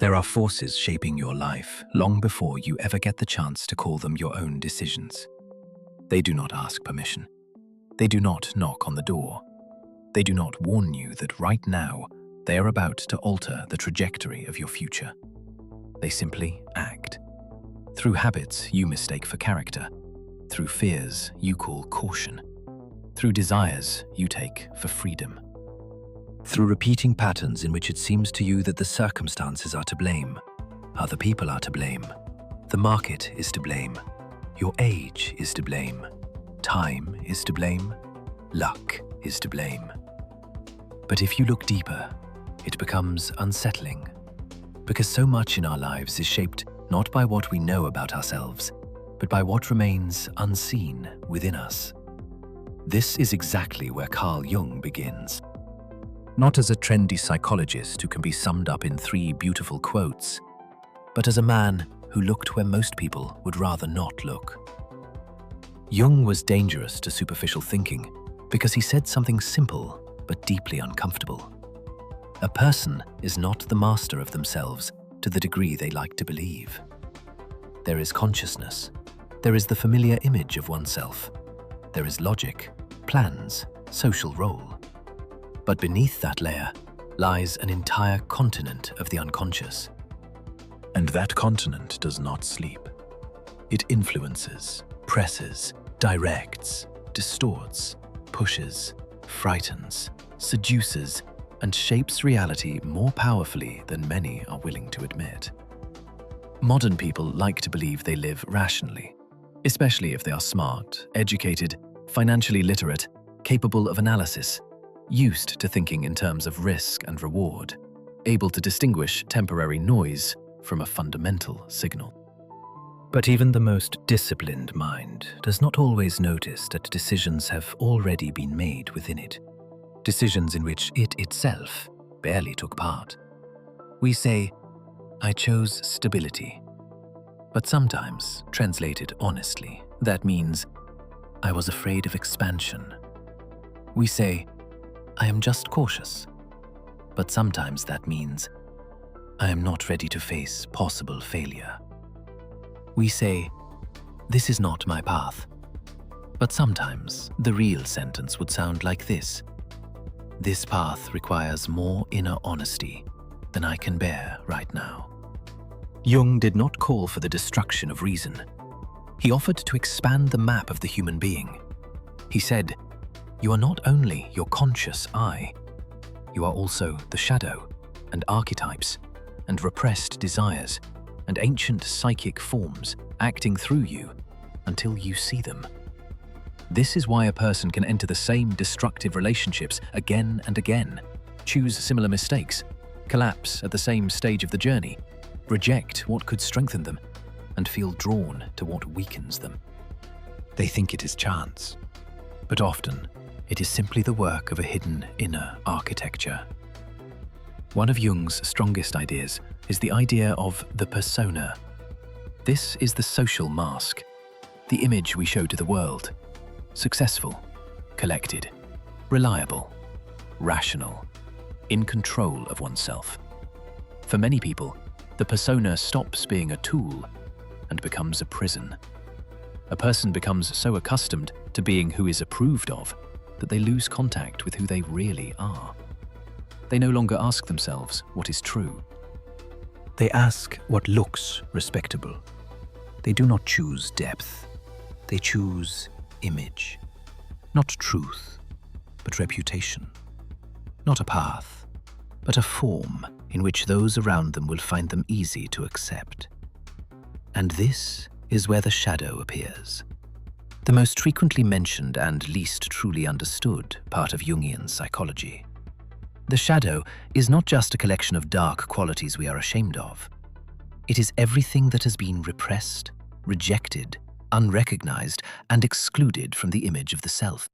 There are forces shaping your life long before you ever get the chance to call them your own decisions. They do not ask permission. They do not knock on the door. They do not warn you that right now they are about to alter the trajectory of your future. They simply act. Through habits you mistake for character. Through fears you call caution. Through desires you take for freedom. Through repeating patterns in which it seems to you that the circumstances are to blame, other people are to blame, the market is to blame, your age is to blame, time is to blame, luck is to blame. But if you look deeper, it becomes unsettling, because so much in our lives is shaped not by what we know about ourselves, but by what remains unseen within us. This is exactly where Carl Jung begins. Not as a trendy psychologist who can be summed up in 3 beautiful quotes, but as a man who looked where most people would rather not look. Jung was dangerous to superficial thinking because he said something simple but deeply uncomfortable. A person is not the master of themselves to the degree they like to believe. There is consciousness. There is the familiar image of oneself. There is logic, plans, social role. But beneath that layer lies an entire continent of the unconscious. And that continent does not sleep. It influences, presses, directs, distorts, pushes, frightens, seduces, and shapes reality more powerfully than many are willing to admit. Modern people like to believe they live rationally, especially if they are smart, educated, financially literate, capable of analysis, used to thinking in terms of risk and reward, able to distinguish temporary noise from a fundamental signal. But even the most disciplined mind does not always notice that decisions have already been made within it, decisions in which it itself barely took part. We say, "I chose stability," but sometimes, translated honestly, that means, "I was afraid of expansion." We say, "I am just cautious," but sometimes that means, "I am not ready to face possible failure." We say, "This is not my path," but sometimes the real sentence would sound like this: "This path requires more inner honesty than I can bear right now." Jung did not call for the destruction of reason. He offered to expand the map of the human being. He said, "You are not only your conscious I, you are also the shadow and archetypes and repressed desires and ancient psychic forms acting through you until you see them. This is why a person can enter the same destructive relationships again and again, choose similar mistakes, collapse at the same stage of the journey, reject what could strengthen them, and feel drawn to what weakens them. They think it is chance, but often it is simply the work of a hidden inner architecture. One of Jung's strongest ideas is the idea of the persona. This is the social mask, the image we show to the world. Successful, collected, reliable, rational, in control of oneself. For many people, the persona stops being a tool and becomes a prison. A person becomes so accustomed to being who is approved of that they lose contact with who they really are. They no longer ask themselves what is true. They ask what looks respectable. They do not choose depth. They choose image. Not truth, but reputation. Not a path, but a form in which those around them will find them easy to accept. And this is where the shadow appears. The most frequently mentioned and least truly understood part of Jungian psychology. The shadow is not just a collection of dark qualities we are ashamed of. It is everything that has been repressed, rejected, unrecognized, and excluded from the image of the self.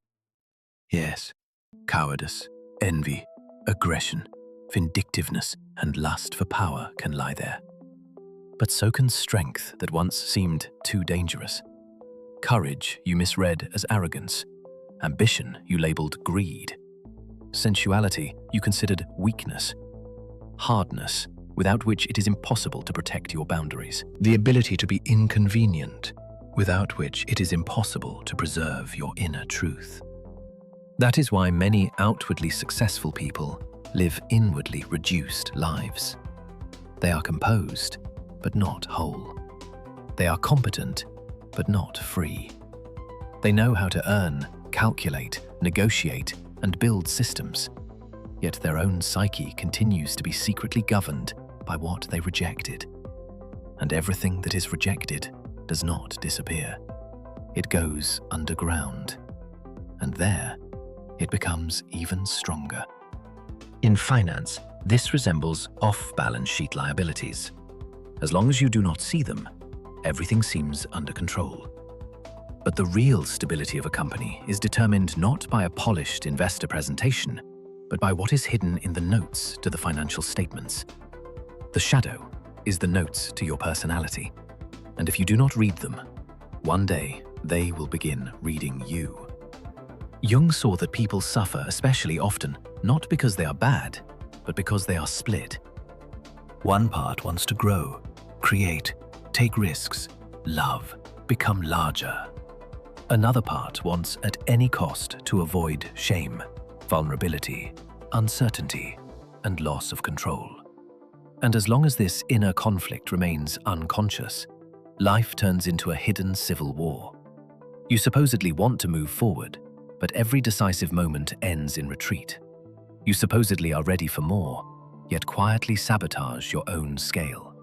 Yes, cowardice, envy, aggression, vindictiveness, and lust for power can lie there. But so can strength that once seemed too dangerous. Courage you misread as arrogance. Ambition you labeled greed. Sensuality you considered weakness. Hardness without which it is impossible to protect your boundaries. The ability to be inconvenient, without which it is impossible to preserve your inner truth. That is why many outwardly successful people live inwardly reduced lives. They are composed, but not whole. They are competent, but not free. They know how to earn, calculate, negotiate, and build systems, yet their own psyche continues to be secretly governed by what they rejected. And everything that is rejected does not disappear. It goes underground, and there it becomes even stronger. In finance, this resembles off-balance sheet liabilities. As long as you do not see them, everything seems under control. But the real stability of a company is determined not by a polished investor presentation, but by what is hidden in the notes to the financial statements. The shadow is the notes to your personality, and if you do not read them, one day they will begin reading you. Jung saw that people suffer especially often, not because they are bad, but because they are split. One part wants to grow, create, take risks, love, become larger. Another part wants at any cost to avoid shame, vulnerability, uncertainty, and loss of control. And as long as this inner conflict remains unconscious, life turns into a hidden civil war. You supposedly want to move forward, but every decisive moment ends in retreat. You supposedly are ready for more, yet quietly sabotage your own scale.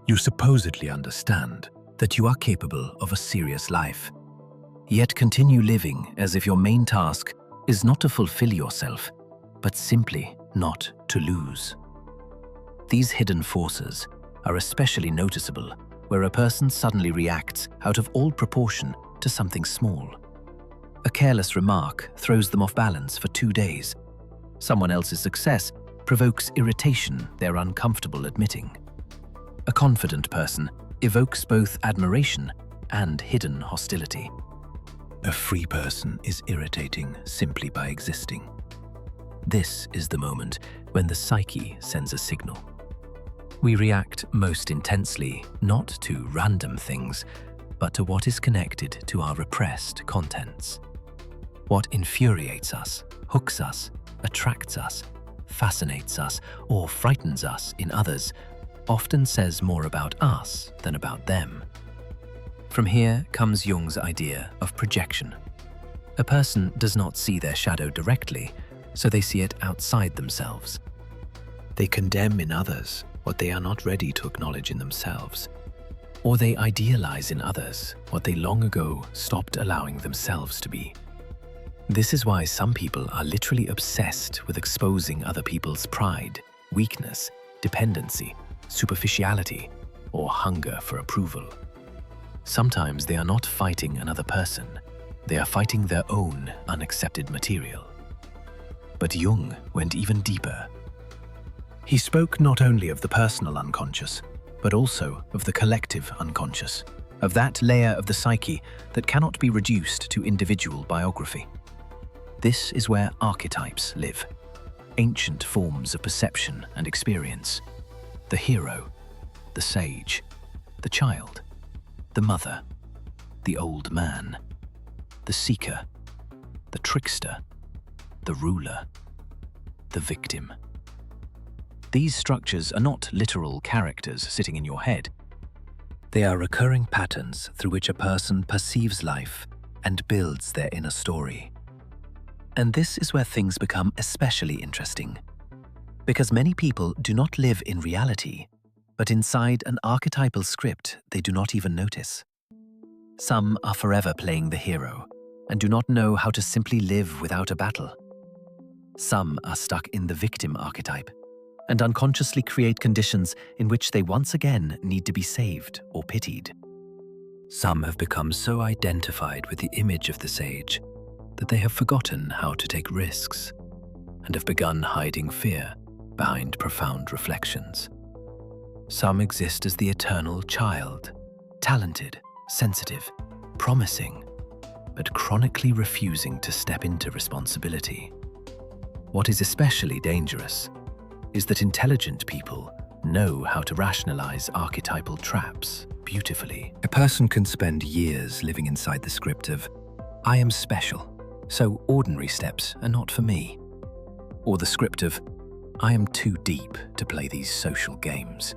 You supposedly understand that you are capable of a serious life, yet continue living as if your main task is not to fulfill yourself, but simply not to lose. These hidden forces are especially noticeable where a person suddenly reacts out of all proportion to something small. A careless remark throws them off balance for 2 days. Someone else's success provokes irritation they're uncomfortable admitting. A confident person evokes both admiration and hidden hostility. A free person is irritating simply by existing. This is the moment when the psyche sends a signal. We react most intensely not to random things, but to what is connected to our repressed contents. What infuriates us, hooks us, attracts us, fascinates us, or frightens us in others often says more about us than about them. From here comes Jung's idea of projection. A person does not see their shadow directly, so they see it outside themselves. They condemn in others what they are not ready to acknowledge in themselves, or they idealize in others what they long ago stopped allowing themselves to be. This is why some people are literally obsessed with exposing other people's pride, weakness, dependency, superficiality, or hunger for approval. Sometimes they are not fighting another person, they are fighting their own unaccepted material. But Jung went even deeper. He spoke not only of the personal unconscious, but also of the collective unconscious, of that layer of the psyche that cannot be reduced to individual biography. This is where archetypes live, ancient forms of perception and experience. The hero, the sage, the child, the mother, the old man, the seeker, the trickster, the ruler, the victim. These structures are not literal characters sitting in your head. They are recurring patterns through which a person perceives life and builds their inner story. And this is where things become especially interesting, because many people do not live in reality, but inside an archetypal script they do not even notice. Some are forever playing the hero and do not know how to simply live without a battle. Some are stuck in the victim archetype and unconsciously create conditions in which they once again need to be saved or pitied. Some have become so identified with the image of the sage that they have forgotten how to take risks and have begun hiding fear behind profound reflections. Some exist as the eternal child, talented, sensitive, promising, but chronically refusing to step into responsibility. What is especially dangerous is that intelligent people know how to rationalize archetypal traps beautifully. A person can spend years living inside the script of, "I am special, so ordinary steps are not for me." Or the script of, "I am too deep to play these social games."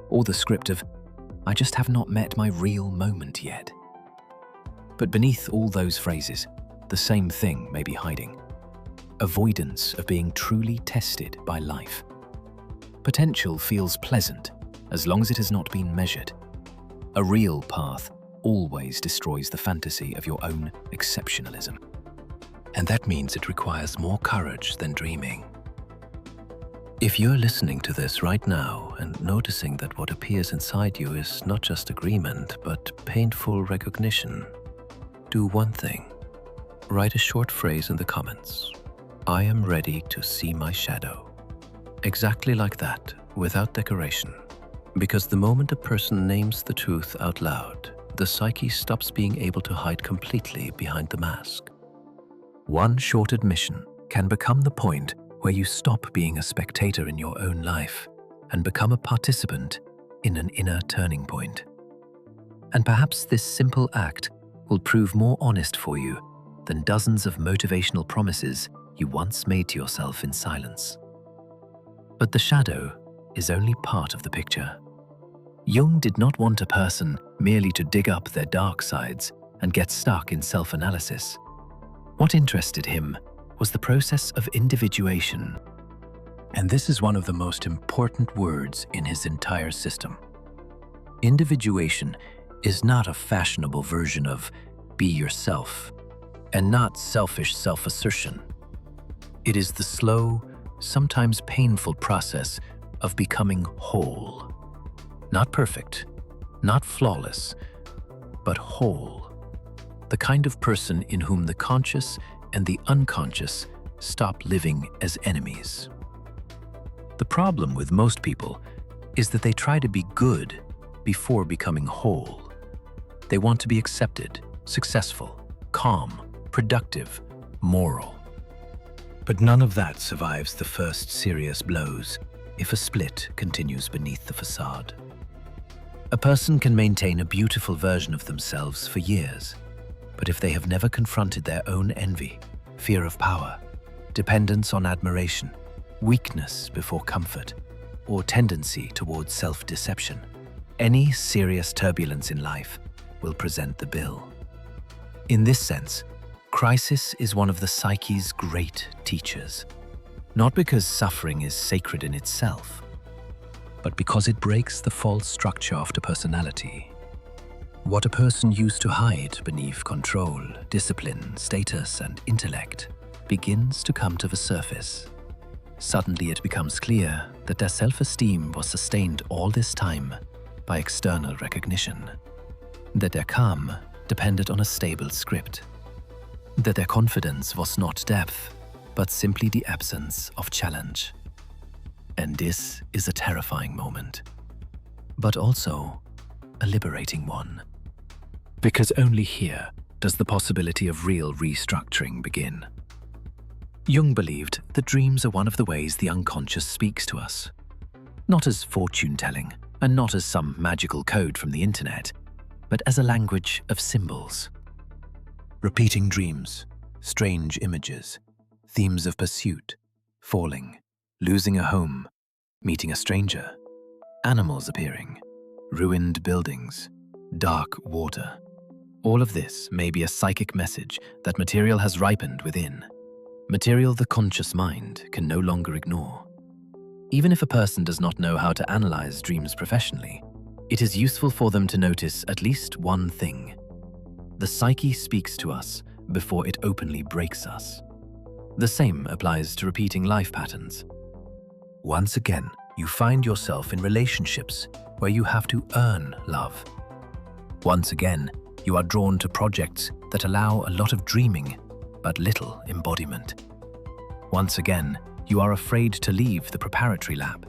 Or the script of, "I just have not met my real moment yet." But beneath all those phrases, the same thing may be hiding: avoidance of being truly tested by life. Potential feels pleasant as long as it has not been measured. A real path always destroys the fantasy of your own exceptionalism. And that means it requires more courage than dreaming. If you're listening to this right now and noticing that what appears inside you is not just agreement, but painful recognition, do one thing. Write a short phrase in the comments. "I am ready to see my shadow." Exactly like that, without decoration. Because the moment a person names the truth out loud, the psyche stops being able to hide completely behind the mask. One short admission can become the point where you stop being a spectator in your own life and become a participant in an inner turning point. And perhaps this simple act will prove more honest for you than dozens of motivational promises you once made to yourself in silence. But the shadow is only part of the picture. Jung did not want a person merely to dig up their dark sides and get stuck in self-analysis. What interested him was the process of individuation. And this is one of the most important words in his entire system. Individuation is not a fashionable version of be yourself, and not selfish self-assertion. It is the slow, sometimes painful process of becoming whole. Not perfect, not flawless, but whole. The kind of person in whom the conscious and the unconscious stop living as enemies. The problem with most people is that they try to be good before becoming whole. They want to be accepted, successful, calm, productive, moral. But none of that survives the first serious blows if a split continues beneath the facade. A person can maintain a beautiful version of themselves for years, but if they have never confronted their own envy, fear of power, dependence on admiration, weakness before comfort, or tendency towards self-deception, any serious turbulence in life will present the bill. In this sense, crisis is one of the psyche's great teachers, not because suffering is sacred in itself, but because it breaks the false structure of the personality. What a person used to hide beneath control, discipline, status, and intellect begins to come to the surface. Suddenly it becomes clear that their self-esteem was sustained all this time by external recognition, that their calm depended on a stable script, that their confidence was not depth, but simply the absence of challenge. And this is a terrifying moment, but also a liberating one. Because only here does the possibility of real restructuring begin. Jung believed that dreams are one of the ways the unconscious speaks to us, not as fortune-telling and not as some magical code from the internet, but as a language of symbols. Repeating dreams, strange images, themes of pursuit, falling, losing a home, meeting a stranger, animals appearing, ruined buildings, dark water. All of this may be a psychic message that material has ripened within, material the conscious mind can no longer ignore. Even if a person does not know how to analyze dreams professionally, it is useful for them to notice at least one thing. The psyche speaks to us before it openly breaks us. The same applies to repeating life patterns. Once again, you find yourself in relationships where you have to earn love. Once again, you are drawn to projects that allow a lot of dreaming, but little embodiment. Once again, you are afraid to leave the preparatory lab.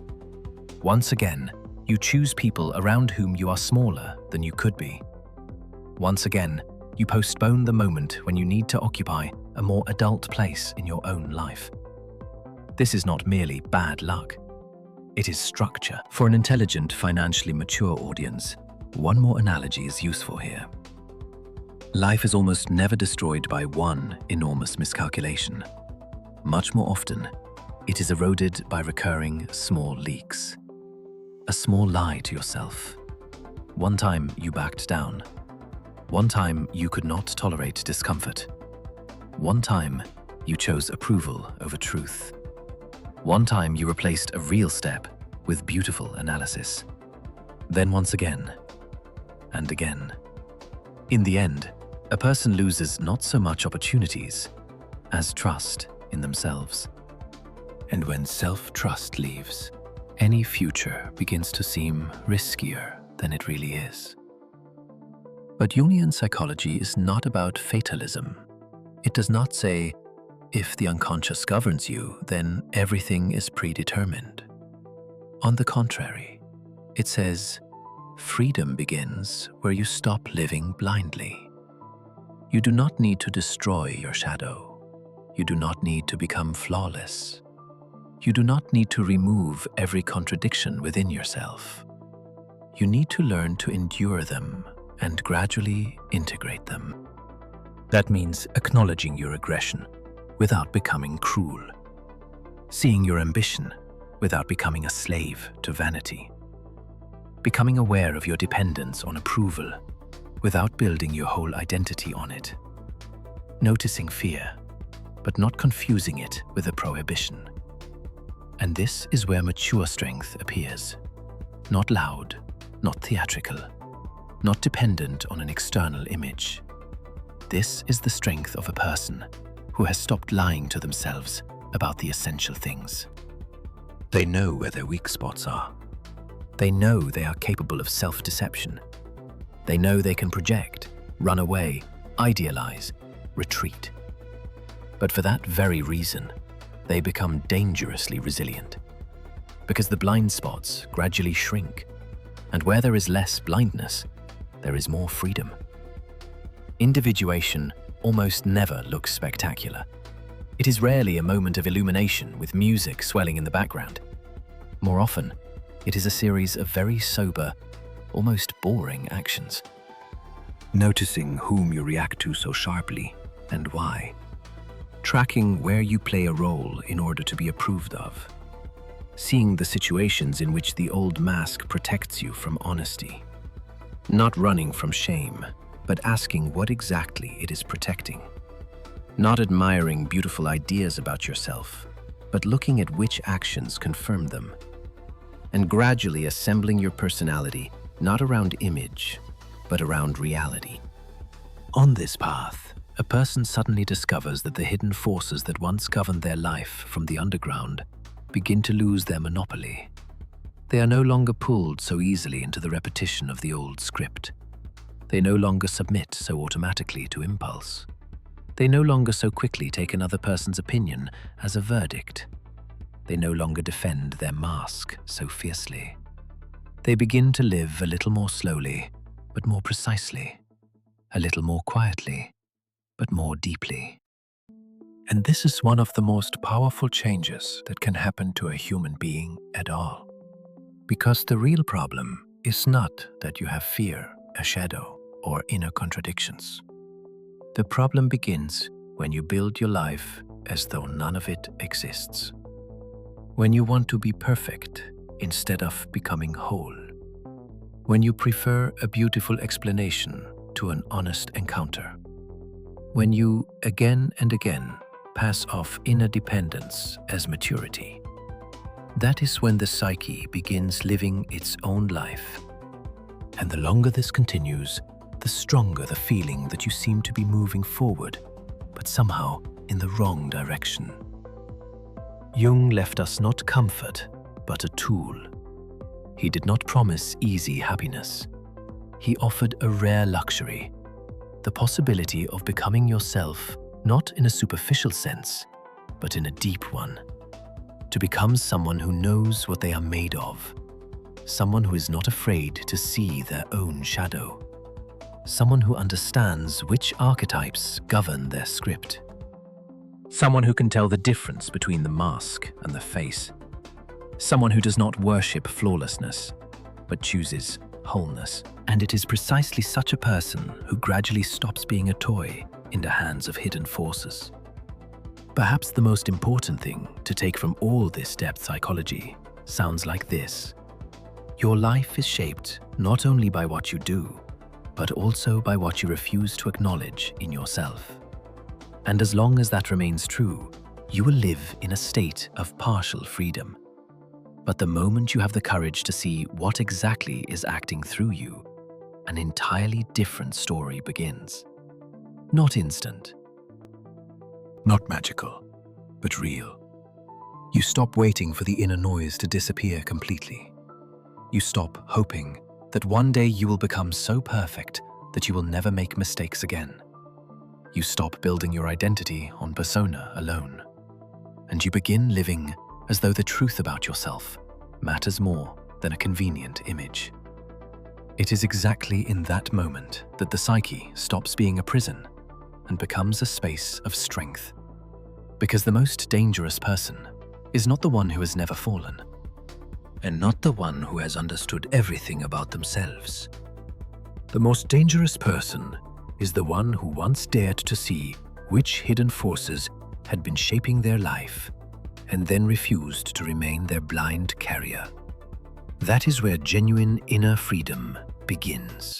Once again, you choose people around whom you are smaller than you could be. Once again, you postpone the moment when you need to occupy a more adult place in your own life. This is not merely bad luck. It is structure. For an intelligent, financially mature audience, one more analogy is useful here. Life is almost never destroyed by one enormous miscalculation. Much more often, it is eroded by recurring small leaks. A small lie to yourself. One time you backed down. One time you could not tolerate discomfort. One time you chose approval over truth. One time you replaced a real step with beautiful analysis. Then once again, and again. In the end, a person loses not so much opportunities as trust in themselves. And when self-trust leaves, any future begins to seem riskier than it really is. But Jungian psychology is not about fatalism. It does not say, if the unconscious governs you, then everything is predetermined. On the contrary, it says, freedom begins where you stop living blindly. You do not need to destroy your shadow. You do not need to become flawless. You do not need to remove every contradiction within yourself. You need to learn to endure them and gradually integrate them. That means acknowledging your aggression without becoming cruel, seeing your ambition without becoming a slave to vanity, becoming aware of your dependence on approval without building your whole identity on it, noticing fear, but not confusing it with a prohibition. And this is where mature strength appears, not loud, not theatrical, not dependent on an external image. This is the strength of a person who has stopped lying to themselves about the essential things. They know where their weak spots are. They know they are capable of self-deception. They know they can project, run away, idealize, retreat. But for that very reason, they become dangerously resilient, because the blind spots gradually shrink, and where there is less blindness, there is more freedom. Individuation almost never looks spectacular. It is rarely a moment of illumination with music swelling in the background. More often, it is a series of very sober, almost boring actions. Noticing whom you react to so sharply and why. Tracking where you play a role in order to be approved of. Seeing the situations in which the old mask protects you from honesty. Not running from shame, but asking what exactly it is protecting. Not admiring beautiful ideas about yourself, but looking at which actions confirm them. And gradually assembling your personality not around image, but around reality. On this path, a person suddenly discovers that the hidden forces that once governed their life from the underground begin to lose their monopoly. They are no longer pulled so easily into the repetition of the old script. They no longer submit so automatically to impulse. They no longer so quickly take another person's opinion as a verdict. They no longer defend their mask so fiercely. They begin to live a little more slowly, but more precisely. A little more quietly, but more deeply. And this is one of the most powerful changes that can happen to a human being at all. Because the real problem is not that you have fear, a shadow, or inner contradictions. The problem begins when you build your life as though none of it exists. When you want to be perfect instead of becoming whole. When you prefer a beautiful explanation to an honest encounter. When you, again and again, pass off inner dependence as maturity. That is when the psyche begins living its own life. And the longer this continues, the stronger the feeling that you seem to be moving forward, but somehow in the wrong direction. Jung left us not comfort, but a tool. He did not promise easy happiness. He offered a rare luxury, the possibility of becoming yourself, not in a superficial sense, but in a deep one. To become someone who knows what they are made of. Someone who is not afraid to see their own shadow. Someone who understands which archetypes govern their script. Someone who can tell the difference between the mask and the face. Someone who does not worship flawlessness, but chooses wholeness. And it is precisely such a person who gradually stops being a toy in the hands of hidden forces. Perhaps the most important thing to take from all this depth psychology sounds like this. Your life is shaped not only by what you do, but also by what you refuse to acknowledge in yourself. And as long as that remains true, you will live in a state of partial freedom. But the moment you have the courage to see what exactly is acting through you, an entirely different story begins. Not instant, not magical, but real. You stop waiting for the inner noise to disappear completely. You stop hoping that one day you will become so perfect that you will never make mistakes again. You stop building your identity on persona alone, and you begin living as though the truth about yourself matters more than a convenient image. It is exactly in that moment that the psyche stops being a prison and becomes a space of strength. Because the most dangerous person is not the one who has never fallen, and not the one who has understood everything about themselves. The most dangerous person is the one who once dared to see which hidden forces had been shaping their life, and then refused to remain their blind carrier. That is where genuine inner freedom begins.